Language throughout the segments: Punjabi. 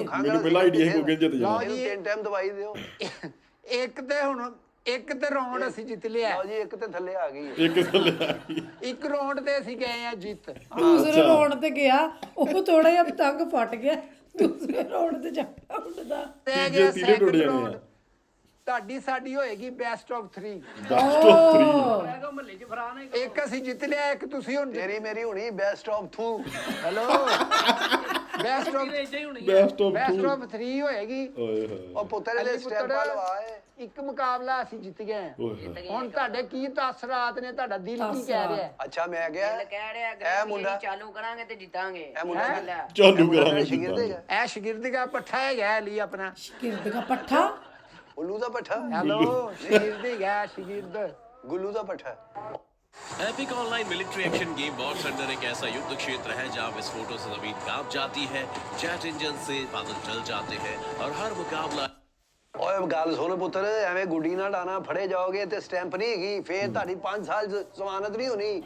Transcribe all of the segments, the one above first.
ਮੈਨੂੰ ਪਹਿਲਾਂ ਆਈਡੀਆ ਹੀ ਕੋਈ ਜਿੱਤ ਜਾਣਾ। ਲਓ ਜੀ 3 ਟਾਈਮ ਦਵਾਈ ਦਿਓ। ਇੱਕ ਤੇ ਰਾਉਂਡ ਅਸੀਂ ਜਿੱਤ ਲਿਆ। ਲਓ ਜੀ ਇੱਕ ਤੇ ਥੱਲੇ ਆ ਗਈ। ਇੱਕ ਥੱਲੇ ਆ ਗਈ। ਇੱਕ ਰਾਉਂਡ ਤੇ ਅਸੀਂ ਗਏ ਆ ਜਿੱਤ। ਦੂਸਰੇ ਰਾਉਂਡ ਤੇ ਗਿਆ ਉਹ ਥੋੜਾ ਜਿਹਾ ਪਤੰਗ ਫਟ ਗਿਆ। ਦੂਸਰੇ ਰਾਉਂਡ ਤੇ ਜਾਣਾ ਉੱਡਦਾ। ਤੇ ਤੀਜੇ ਤੀਲੇ ਟੁੱਟ ਜਾਣੇ ਆ। ਤੁਹਾਡੀ ਸਾਡੀ ਹੋਏਗੀ ਬੈਸਟ ਆਫ 3। ਬੈਸਟ ਆਫ 3 ਇੱਕ ਅਸੀਂ ਜਿੱਤ ਲਿਆ, ਇੱਕ ਤੁਸੀਂ ਹੁਣ ਤੇਰੀ ਮੇਰੀ ਹੋਣੀ best of 2। Hello best of best of 3 ਹੋਏਗੀ। ਓਏ ਹੋਏ ਉਹ ਪੁੱਤਰ ਦੇ ਸਟੈਂਪਾਂ ਲਵਾਏ। ਇੱਕ ਮੁਕਾਬਲਾ ਅਸੀਂ ਜਿੱਤ ਗਏ ਹਾਂ। ਓਏ ਹੋਏ। ਹੁਣ ਤੁਹਾਡੇ ਕੀ ਤਾਸਰਾਤ ਨੇ, ਤੁਹਾਡਾ ਦਿਲ ਕੀ ਕਹਿ ਰਿਹਾ ਹੈ? ਅੱਛਾ ਮੈਂ ਗਿਆ ਕਹਿ ਰਿਹਾ ਇਹ ਮੁੰਡਾ ਚਾਲੂ ਕਰਾਂਗੇ ਤੇ ਜਿੱਤਾਂਗੇ। ਇਹ ਮੁੰਡਾ ਚਾਲੂ ਕਰਾਂਗੇ ਸ਼ਗਿਰਦ ਹੈਗਾ। ਇਹ ਸ਼ਗਿਰਦ ਦਾ ਪੱਠਾ ਹੈਗਾ ਲਈ ਆਪਣਾ। ਸ਼ਗਿਰਦ ਦਾ ਪੱਠਾ। ਉੱਲੂ ਦਾ ਪੱਠਾ। ਹੈਲੋ ਸ਼ਗਿਰਦ ਹੈਗਾ ਸ਼ਗਿਰਦ। ਗੁੱਲੂ ਦਾ ਪੱਠਾ। Epic online military action game war thunder एक ऐसा युद्ध क्षेत्र है जहां विस्फोटों से जमीन कांप जाती है, जेट इंजन से बादल जल जाते हैं और हर मुकाबला। ਓਏ ਗੱਲ ਸੁਣ ਪੁੱਤਰ, ਐਵੇਂ ਗੁੱਡੀ ਨਾ ਡਾਣਾ, ਫੜੇ ਜਾਓਗੇ ਤੇ ਸਟੈਂਪ ਨਹੀਂ ਹੈਗੀ, ਫੇਰ ਤੁਹਾਡੀ 5 ਸਾਲ ਜ਼ਮਾਨਤ ਨਹੀਂ ਹੋਣੀ।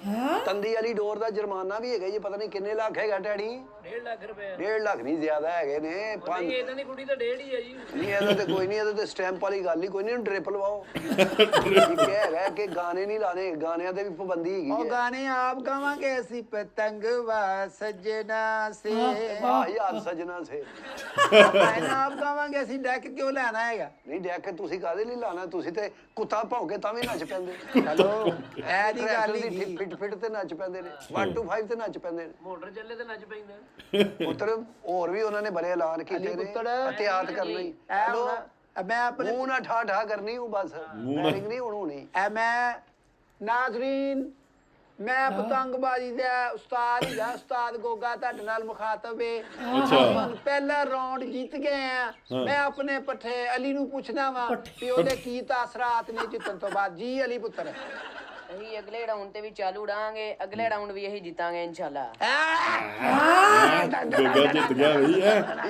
ਤੰਦੀ ਵਾਲੀ ਡੋਰ ਦਾ ਜੁਰਮਾਨਾ ਵੀ ਹੈਗਾ ਜੀ, ਪਤਾ ਨਹੀਂ ਕਿੰਨੇ ਲੱਖ ਹੈਗਾ ਡੈਡੀ। 1.5 ਲੱਖ ਰੁਪਏ। 1.5 ਲੱਖ ਨਹੀਂ ਜ਼ਿਆਦਾ ਹੈਗੇ ਨੇ। ਇਹਦਾਂ ਦੀ ਕੁੜੀ ਤਾਂ 1.5 ਹੀ ਆ ਜੀ। ਨਹੀਂ ਇਹਦਾ ਤੇ ਕੋਈ ਨਹੀਂ, ਇਹਦਾ ਤੇ ਸਟੈਂਪ ਵਾਲੀ ਗੱਲ ਹੀ ਕੋਈ ਨਹੀਂ। ਡ੍ਰਿਪ ਲਵਾਓ। ਇਹ ਹੈਗਾ ਕਿ ਗਾਣੇ ਨਹੀਂ ਲਾਣੇ, ਗਾਣਿਆਂ ਤੇ ਵੀ ਪਾਬੰਦੀ ਹੈਗੀ ਉਹ ਹੈ। ਗਾਣੇ ਆਪ ਗਾਵਾਂਗੇ ਅਸੀਂ, ਪਤੰਗਵਾ ਸੱਜਣਾ ਸੇ। ਵਾਹ ਯਾਰ ਸਜਣਾ ਸੇ। ਆਪ ਗਾਵਾਂਗੇ ਅਸੀਂ, ਡੈਕ ਕਿਉਂ ਲੈਣਾ ਹੈਗਾ? ਨਹੀਂ ਡੈਕ ਤੁਸੀਂ ਕਾਹਦੇ ਲਈ ਲਾਣਾ? ਤੁਸੀਂ ਤੇ ਕੁੱਤਾ ਭੌਂਕੇ ਤਾਂ ਵੀ ਨੱਚ ਪੈਂਦੇ। ਹੈਲੋ ਇਹ ਦੀ ਗੱਲ ਹੀ ਫਿੱਟ ਫਿੱਟ ਤੇ ਨੱਚ ਪੈਂਦੇ ਨੇ। 1 to 5 ਤੇ ਨੱਚ ਪੈਂਦੇ ਨੇ। ਮੋਟਰ ਚੱਲੇ ਤੇ ਨੱਚ ਪੈਂਦਾ। ਪੁੱਤਰ ਹੋਰ ਵੀ ਉਹਨਾਂ ਨੇ ਬੜੇ ਐਲਾਨ ਕੀਤੇ ਨੇ, ਇhtiyat ਕਰਨਾ ਹੀ। ਹੈਲੋ ਮੈਂ ਆਪਣੇ ਮੂੰਹ ਨਾ ਠਾ ਠਾ ਕਰਨੀ ਹੂੰ ਬਸ, ਫਾਇਰਿੰਗ ਨਹੀਂ ਹੋਣੀ। ਮੈਂ ਨਾਜ਼ਰੀਨ, ਮੈਂ ਪਤੰਗਬਾਜ਼ੀ ਦਾ ਉਸਤਾਦ ਹੀਗਾ, ਉਸਤਾਦ ਗੋਗਾ ਤੁਹਾਡੇ ਨਾਲ ਮੁਖਾਤਬ ਏ। ਪਹਿਲਾ ਰਾਉਂਡ ਜਿੱਤ ਗਏ ਆ। ਮੈਂ ਆਪਣੇ ਪੱਠੇ ਅਲੀ ਨੂੰ ਪੁੱਛਣਾ ਵਾ ਕਿ ਉਹਦੇ ਕੀ ਤਾਸਰਾਤ ਨੇ ਜਿੱਤਣ ਤੋਂ ਬਾਅਦ। ਜੀ ਅਲੀ ਪੁੱਤਰ। ਅਸੀਂ ਅਗਲੇ ਰਾਉਂਡ ਤੇ ਵੀ ਚਾਲੂ ਉਡਾਂਗੇ, ਅਗਲੇ ਰਾਉਂਡ ਵੀ ਇਹੀ ਜਿੱਤਾਂਗੇ ਇਨਸ਼ਾਅੱਲਾ। ਗੋਗਾ ਜਿੱਤ ਗਿਆ ਬਈ।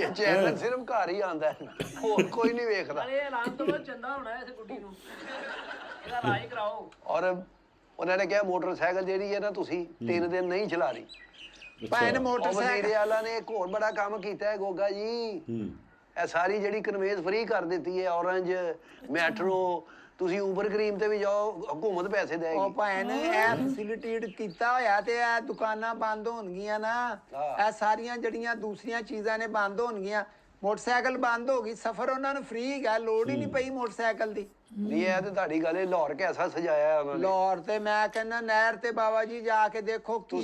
ਇਹ ਚੈਨਲ ਸਿਰਫ ਘਰ ਹੀ ਆਉਂਦਾ ਹੈ, ਹੋਰ ਕੋਈ ਨਹੀਂ ਵੇਖਦਾ। ਇਹ ਐਲਾਨ ਤੋਂ ਬਾਅਦ ਚੰਦਾ ਹੋਣਾ ਇਸ ਗੁੱਡੀ ਨੂੰ, ਇਹਦਾ ਰਾਜ ਕਰਾਓ। ਔਰ ਉਹਨਾਂ ਨੇ ਕਿਹਾ ਮੋਟਰਸਾਈਕਲ ਜਿਹੜੀ ਹੈ ਨਾ ਤੁਸੀਂ 3 ਦਿਨ ਨਹੀਂ ਚਲਾਣੀ। ਭਾਵੇਂ ਮੋਟਰਸਾਈਕਲ ਵਜ਼ੀਰ ਆਲਾ ਨੇ ਇੱਕ ਹੋਰ ਬੜਾ ਕੰਮ ਕੀਤਾ ਹੈ ਗੋਗਾ ਜੀ। ਇਹ ਸਾਰੀ ਜਿਹੜੀ ਕਨਵੇਜ਼ ਫ੍ਰੀ ਕਰ ਦਿੱਤੀ ਹੈ, ਔਰੰਜ ਮੈਟਰੋ। ਤੁਸੀਂ ਊਬਰ ਕਰੀਮ ਤੇ ਵੀ ਜਾਓ, ਹਕੂਮਤ ਪੈਸੇ ਦੇਗੀ। ਉਹ ਭਾਵੇਂ ਇਹ ਫੈਸਿਲਿਟੇਟ ਕੀਤਾ ਹੋਇਆ ਤੇ ਇਹ ਦੁਕਾਨਾਂ ਬੰਦ ਹੋਣਗੀਆਂ ਨਾ, ਇਹ ਸਾਰੀਆਂ ਜਿਹੜੀਆਂ ਦੂਸਰੀਆਂ ਚੀਜ਼ਾਂ ਨੇ ਬੰਦ ਹੋਣਗੀਆਂ। ਮੋਟਰਸਾਈਕਲ ਬੰਦ ਹੋ ਗਈ, ਸਫ਼ਰ ਉਹਨਾਂ ਨੂੰ ਫ੍ਰੀ ਹੈਗਾ, ਲੋੜ ਹੀ ਨਹੀਂ ਪਈ ਮੋਟਰਸਾਈਕਲ ਦੀ। ਨਹੀਂ ਇਹ ਤੇ ਤੁਹਾਡੀ ਗੱਲ ਹੈ। ਲਾਹੌਰ ਕੈਸਾ ਸਜਾਇਆ ਉਹਨਾਂ ਨੇ। ਲਾਹੌਰ ਤੇ ਮੈਂ ਕਹਿੰਦਾ ਨਹਿਰ ਤੇ ਬਾਬਾ ਜੀ ਜਾ ਕੇ ਦੇਖੋ ਕੀ